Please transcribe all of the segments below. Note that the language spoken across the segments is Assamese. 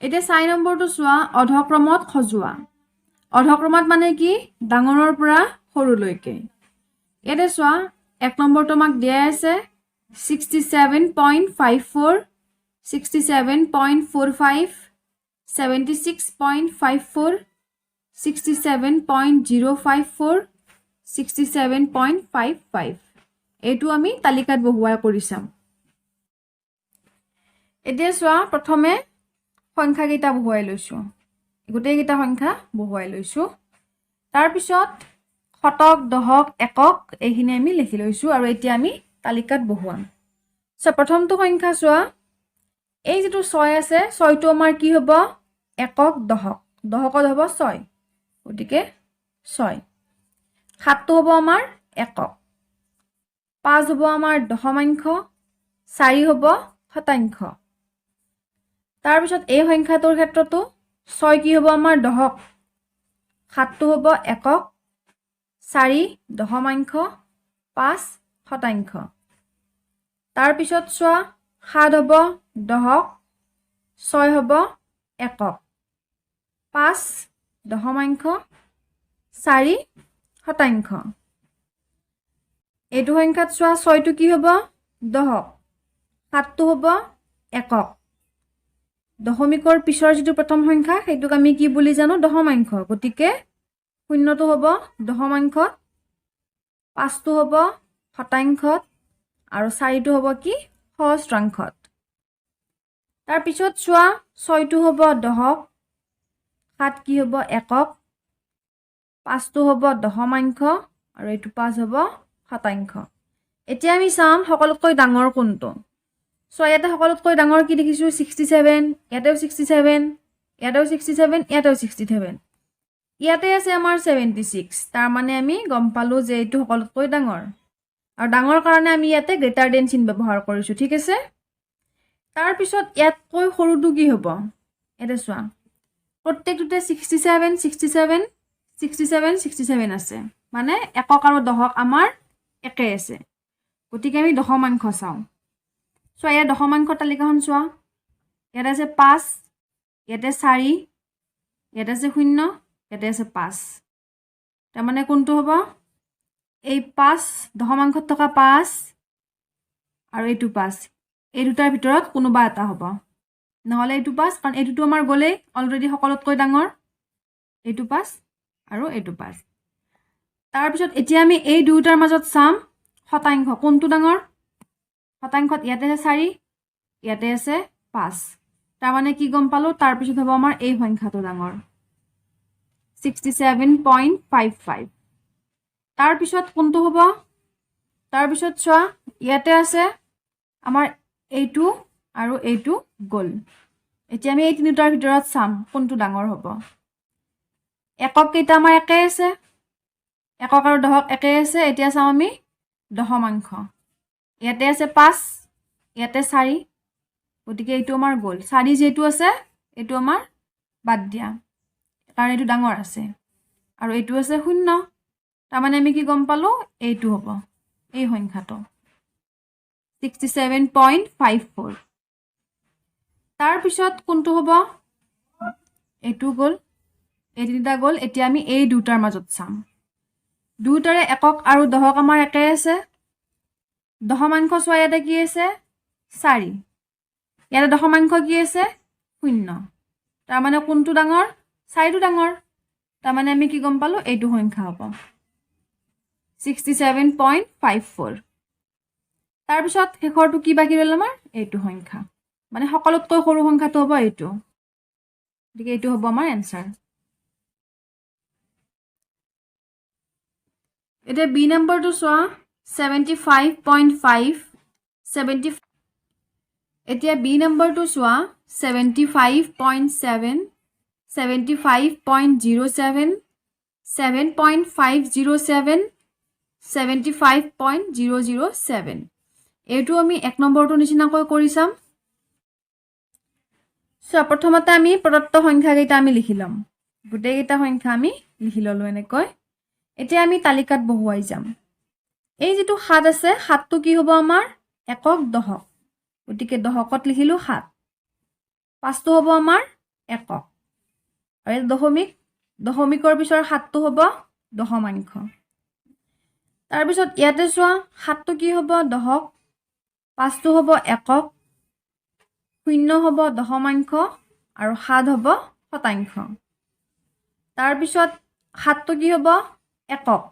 এতিয়া 4 নম্বৰটো চোৱা অধক্ৰমত সজোৱা অধক্ৰমত মানে কি ডাঙৰৰ পৰা সৰুলৈকে ইয়াতে চোৱা 1 নম্বৰটো আমাক দিয়া আছে 67.54 67.45 76.54 67.054 67.55 এইটো আমি তালিকাত বহুৱাই কৰি চাম এতিয়া চোৱা প্ৰথমে সংখ্যা কেইটা বহুৱাই লৈছো গোটেই কেইটা সংখ্যা বহুৱাই লৈছো তাৰ পিছত শতক দহক একক এইখিনি আমি লিখি লৈছো আৰু এতিয়া আমি তালিকাত বহুৱাম সো প্ৰথমটো সংখ্যা চোৱা এই যেটো 6 আছে 6টো আমাৰ কি হ'ব একক দহক দহকত হ'ব 6 গতিকে 6 7টো হ'ব আমাৰ একক 5 হ'ব আমাৰ দশমাংশ 4 হ'ব শতাংশ তাৰ পিছত এই সংখ্যাটোৰ ক্ষেত্ৰতো 6 কি হ'ব আমাৰ দহক 7টো হ'ব একক 4 দশমাংশ 5 শতাংশ তাৰ পিছত চোৱা 7 হ'ব দহক 6 হ'ব একক 5 দশমাংশ 4 শতাংশ এইটো সংখ্যাত চোৱা 6টো কি হ'ব দহক 7টো হ'ব একক দশমিকৰ পিছৰ যেটো প্ৰথম সংখ্যা সেইটোক আমি কি বুলি জানো দশমাংশ গতিকে শূন্যটো হ'ব দশমাংশত 5টো হ'ব শতাংশত আৰু 4টো হ'ব কি সহস্ৰাংশত তাৰ পিছত চোৱা 6টো হ'ব দহক 7 কি হ'ব একক 5টো হ'ব দশমাংশ আৰু এইটো 5 হ'ব শতাংশ এতিয়া আমি চাম সকলোতকৈ ডাঙৰ কোনটো সো ইয়াতে সকলোতকৈ ডাঙৰ কি দেখিছো 67 ইয়াতেও 67 ইয়াতেও 67 ইয়াতেও 67 ইয়াতে আছে আমাৰ 76 তাৰ মানে আমি গম পালো যে এইটো সকলোতকৈ ডাঙৰ আৰু ডাঙৰ কাৰণে আমি ইয়াতে গ্ৰেটাৰ দেন চিন ব্যৱহাৰ কৰিছো ঠিক আছে তাৰ পিছত ইয়াতকৈ সৰুটো কি হ'ব এটা চোৱা প্ৰত্যেকটোতে 67 67 67 67 আছে মানে একক আৰু দহক আমাৰ একে আছে গতিকে আমি দশমাংশ চাও সো ইয়াৰ দশমাংশ তালিকাখন চোৱা ইয়াত আছে 5 ইয়াতে 4 ইয়াত আছে 0 ইয়াতে আছে 5 তাৰ মানে কোনটো হ'ব এই 5 দশমাংশত থকা 5 আৰু এইটো 5 এই দুটাৰ ভিতৰত কোনোবা এটা হ'ব নহলে এইটো 5 কাৰণ এইটো আমাৰ গলে অলৰেডি সকলোতকৈ ডাঙৰ এইটো 5 আৰু এইটো 5 তাৰ পিছত এতিয়া আমি এই দুটাৰ মাজত চাম শতাংশ কোনটো ডাঙৰ শতাংশত ইয়াতে আছে 4 ইয়াতে আছে 5 তাৰ মানে কি গম পালো তাৰ পিছত হ'ব আমাৰ এই সংখ্যাটো ডাঙৰ 67.55 তাৰ পিছত কোনটো হ'ব তাৰ পিছত চোৱা ইয়াতে আছে আমাৰ এইটো আৰু এইটো গল এতিয়া আমি এই তিনিটাৰ ভিতৰত চাম কোনটো ডাঙৰ হ'ব একক কেইটা আমাৰ একে আছে একক আৰু দহক একে আছে এতিয়া চাম আমি দশমাংশ ইয়াতে আছে 5 ইয়াতে 4 গতিকে এইটো আমাৰ গল 4 যেটো আছে এইটো আমাৰ বাদ দিয়া কাৰণ এইটো ডাঙৰ আছে আৰু এইটো আছে 0 তাৰ মানে আমি কি গম পালো এইটো হ'ব এই সংখ্যাটো 67.54 তাৰ পিছত কোনটো হ'ব এইটো গল এই তিনিটা গল এতিয়া আমি এই দুটাৰ মাজত চাম দুটাৰে একক আৰু দহক আমাৰ একে আছে দশমাংশ চোৱা ইয়াতে কি আছে 4 ইয়াতে দশমাংশ কি আছে 0 তাৰ মানে কোনটো ডাঙৰ 4টো ডাঙৰ তাৰ মানে আমি কি গম পালো এইটো সংখ্যা হ'ব 67.54 তাৰ পিছত শেষৰটো কি বাকি ৰল আমাৰ এইটো সংখ্যা মানে সকলোতকৈ সৰু সংখ্যাটো হ'ব এইটো গতিকে এইটো হ'ব আমাৰ এনসাৰ এতিয়া বি নম্বৰটো চোৱা 75.5 70 এতিয়া বি নম্বৰটো চোৱা 75.7 75.07 7.507 75.007 এইটো আমি 1 নম্বৰটো নিচিনাকৈ কৰি চাম সো প্ৰথমতে আমি প্ৰদত্ত সংখ্যা কেইটা আমি লিখি লম গোটেই কেইটা সংখ্যা আমি লিখি ললো এনেকৈ এতিয়া আমি তালিকাত বহুৱাই যাম এই যেটো 7 আছে 7টো কি হ'ব আমাৰ একক দহক গতিকে দহকত লিখিলো 7 5টো হ'ব আমাৰ একক আৰু দশমিক দশমিকৰ পিছৰ 7টো হ'ব দশমাংশ তাৰ পিছত ইয়াতে চোৱা 7টো কি হ'ব দশক 5টো হ'ব একক 0 হ'ব দশমাংশ আৰু 7 হ'ব শতাংশ তাৰ পিছত 7টো কি হ'ব একক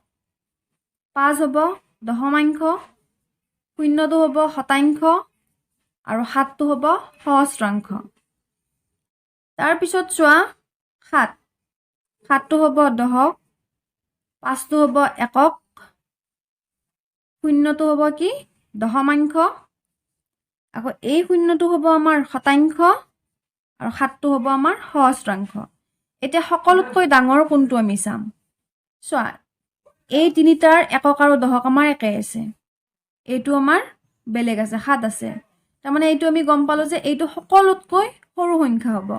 5 হ'ব দশমাংশ 0টো হ'ব শতাংশ আৰু 7টো হ'ব সহস্ৰাংশ তাৰ পিছত চোৱা 7টো হ'ব দশক 5টো হ'ব একক 0টো হ'ব কি দশমাংশ আকৌ এই 0টো হ'ব আমাৰ শতাংশ আৰু 7টো হ'ব আমাৰ সহস্ৰাংশ এতিয়া সকলোতকৈ ডাঙৰ কোনটো আমি চাম চোৱা এই তিনিটাৰ একক আৰু দশক আমাৰ একে আছে এইটো আমাৰ বেলেগ আছে 7 আছে তাৰমানে এইটো আমি গম পালো যে এইটো সকলোতকৈ সৰু সংখ্যা হ'ব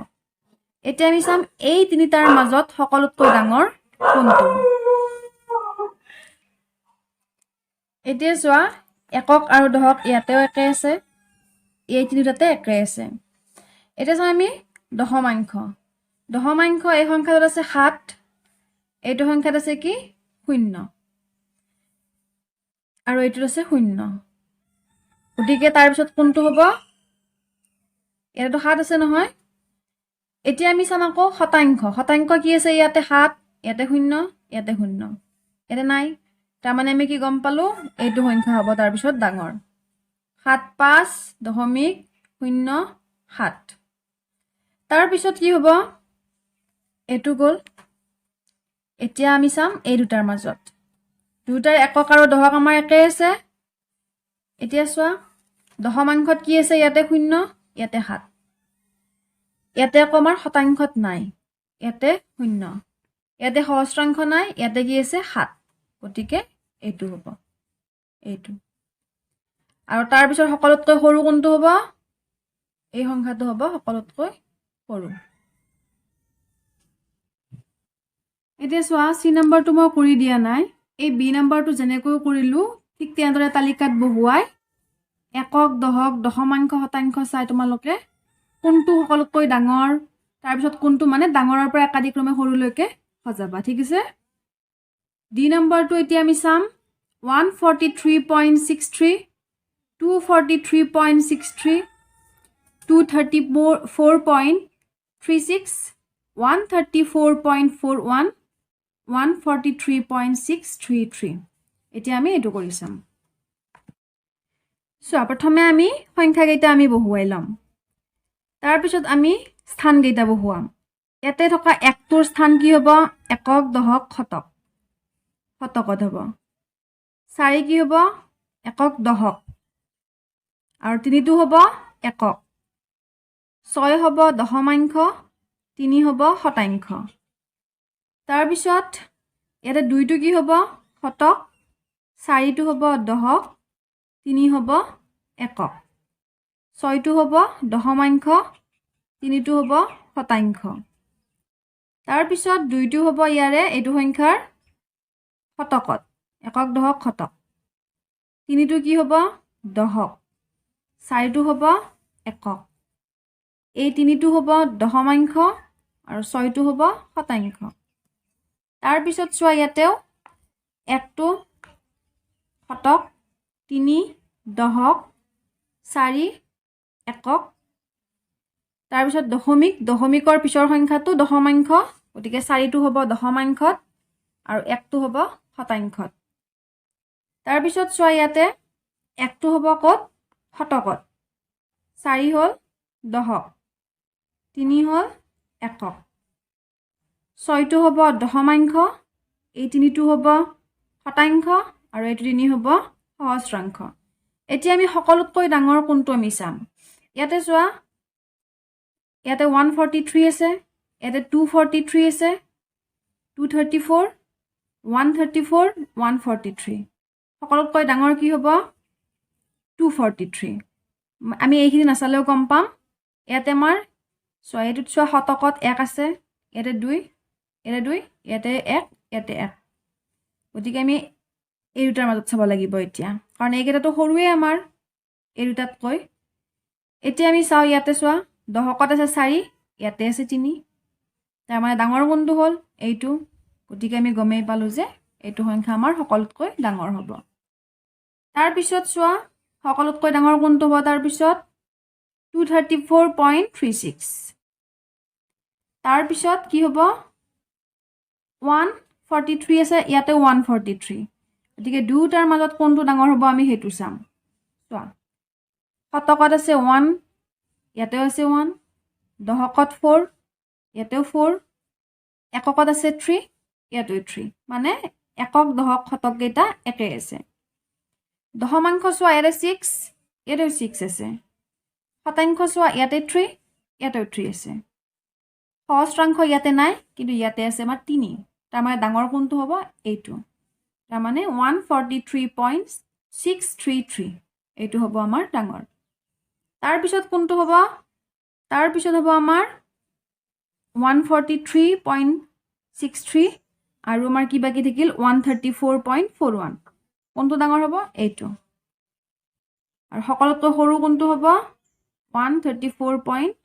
এতিয়া আমি চাম এই তিনিটাৰ মাজত সকলোতকৈ ডাঙৰ কোনটো এতিয়া চোৱা একক আৰু দশক ইয়াতেও একে আছে এই তিনিটাতে একে আছে এতিয়া চাম আমি দশমাংশ এই সংখ্যাটোত আছে 7 এইটো সংখ্যাত আছে কি 0 আৰু এইটোত আছে 0 গতিকে তাৰ পিছত কোনটো হ'ব ইয়াতে 7 আছে নহয় এতিয়া আমি চাম আকৌ শতাংশ কি আছে ইয়াতে 7 ইয়াতে 0 ইয়াতে 0 ইয়াতে নাই তাৰমানে আমি কি গম পালো এইটো সংখ্যা হ'ব তাৰ পিছত ডাঙৰ 7.5.0.7 তাৰ পিছত কি হ'ব এইটো গ'ল এতিয়া আমি চাম এই দুটাৰ মাজত দুটাৰ একক আৰু দশক আমাৰ একে আছে এতিয়া চোৱা দশমাংশত কি আছে ইয়াতে 0 ইয়াতে 7 ইয়াতে আকৌ আমাৰ শতাংশত নাই ইয়াতে 0 ইয়াতে সহস্ৰাংশ নাই ইয়াতে কি আছে 7 গতিকে এইটো হ'ব এইটো আৰু তাৰ পিছত সকলোতকৈ সৰু কোনটো হ'ব এই সংখ্যাটো হ'ব সকলোতকৈ সৰু এতিয়া চোৱা সি নম্বৰটো মই কৰি দিয়া নাই এই বি নম্বৰটো যেনেকৈ কৰিলো ঠিক তেনেদৰে তালিকাত বহুৱাই একক দশক দশমাংশ শতাংশ চাই তোমালোকে কোনটো সকলোতকৈ ডাঙৰ তাৰ পিছত কোনটো মানে ডাঙৰৰ পৰা একাধিক্ৰমে সৰুলৈকে সজাবা ঠিক আছে ডি নম্বৰটো এতিয়া আমি চাম 143.63 243.63 234.36 134.41 143.633 এতিয়া আমি এইটো কৰি চাম সো প্ৰথমে আমি সংখ্যাকেইটা আমি বহুৱাই লম তাৰ পিছত আমি স্থানকেইটা বহুৱাম ইয়াতে থকা একটোৰ স্থান কি হ'ব একক দশক শতকত হ'ব 4 কি হ'ব একক দশক আৰু 3টো হ'ব একক 6 হ'ব দশমাংশ 3 হ'ব শতাংশ তাৰ পিছত ইয়াতে 2টো কি হ'ব শতক 4টো হ'ব দশক 3 হ'ব একক 6টো হ'ব দশমাংশ 3টো হ'ব শতাংশ তাৰ পিছত 2টো হ'ব ইয়াৰে এইটো সংখ্যাৰ শতকত একক দশক শতক 3টো কি হ'ব দশক 4টো হ'ব একক এই 3টো হ'ব দশমাংশ আৰু 6টো হ'ব শতাংশ তাৰ পিছত চোৱা ইয়াতেও 1টো শতক 3 দশক 4 একক তাৰ পিছত দশমিকৰ পিছৰ সংখ্যাটো দশমাংশ গতিকে 4টো হ'ব দশমাংশত আৰু 1টো হ'ব শতাংশত তাৰ পিছত চোৱা ইয়াতে 1টো হ'ব ক'ত শতকত 4 হ'ল দশক 3 হ'ল একক 6টো হ'ব দশমাংশ এই 3টো হ'ব শতাংশ আৰু এই 3 হ'ব সহস্ৰাংশ এতিয়া আমি সকলোতকৈ ডাঙৰ কোনটো আমি চাম ইয়াতে চোৱা ইয়াতে 143 আছে ইয়াতে 243 আছে 234 134 143 সকলোতকৈ ডাঙৰ কি হ'ব 243 আমি এইখিনি নাচালেও গম পাম ইয়াতে আমাৰ চোৱা এইটোত চোৱা শতকত 1 আছে ইয়াতে 2 ইয়াতে 1 ইয়াতে 1 গতিকে আমি এই দুটাৰ মাজত চাব লাগিব এতিয়া কাৰণ এইকেইটাটো সৰুৱে আমাৰ এই দুটাতকৈ এতিয়া আমি চাওঁ ইয়াতে চোৱা দশকত আছে 4 ইয়াতে আছে 3 তাৰ মানে ডাঙৰ কোনটো হ'ল এইটো গতিকে আমি গমেই পালো যে এইটো সংখ্যা আমাৰ সকলোতকৈ ডাঙৰ হ'ব তাৰ পিছত চোৱা সকলোতকৈ ডাঙৰ কোনটো হ'ব তাৰ পিছত 234.36 তাৰ পিছত কি হ'ব 143 আছে ইয়াতে 143 গতিকে দুটাৰ মাজত কোনটো ডাঙৰ হ'ব আমি হেতু চাম চোৱা শতকত আছে 1 ইয়াতেও আছে 1 দহকত 4 ইয়াতেও 4 এককত আছে 3 ইয়াতেও 3 মানে একক দহক শতক কেইটা একে আছে দশমাংশ চোৱা ইয়াতে 6 ইয়াতেও 6 আছে শতাংশ চোৱা ইয়াতে 3 ইয়াতেও 3 আছে সহস্ৰাংশ ইয়াতে নাই কিন্তু ইয়াতে আছে আমাৰ 3 তাৰ মানে ডাঙৰ কোনটো হ'ব এইটো তাৰ মানে 143.633 এইটো হ'ব আমাৰ ডাঙৰ তাৰ পিছত কোনটো হ'ব তাৰ পিছত হ'ব আমাৰ 143.63 আৰু আমাৰ কি বাকি থাকিল 134.41 কোনটো ডাঙৰ হ'ব এইটো আৰু সকলোতকৈ সৰু কোনটো হ'ব 134.41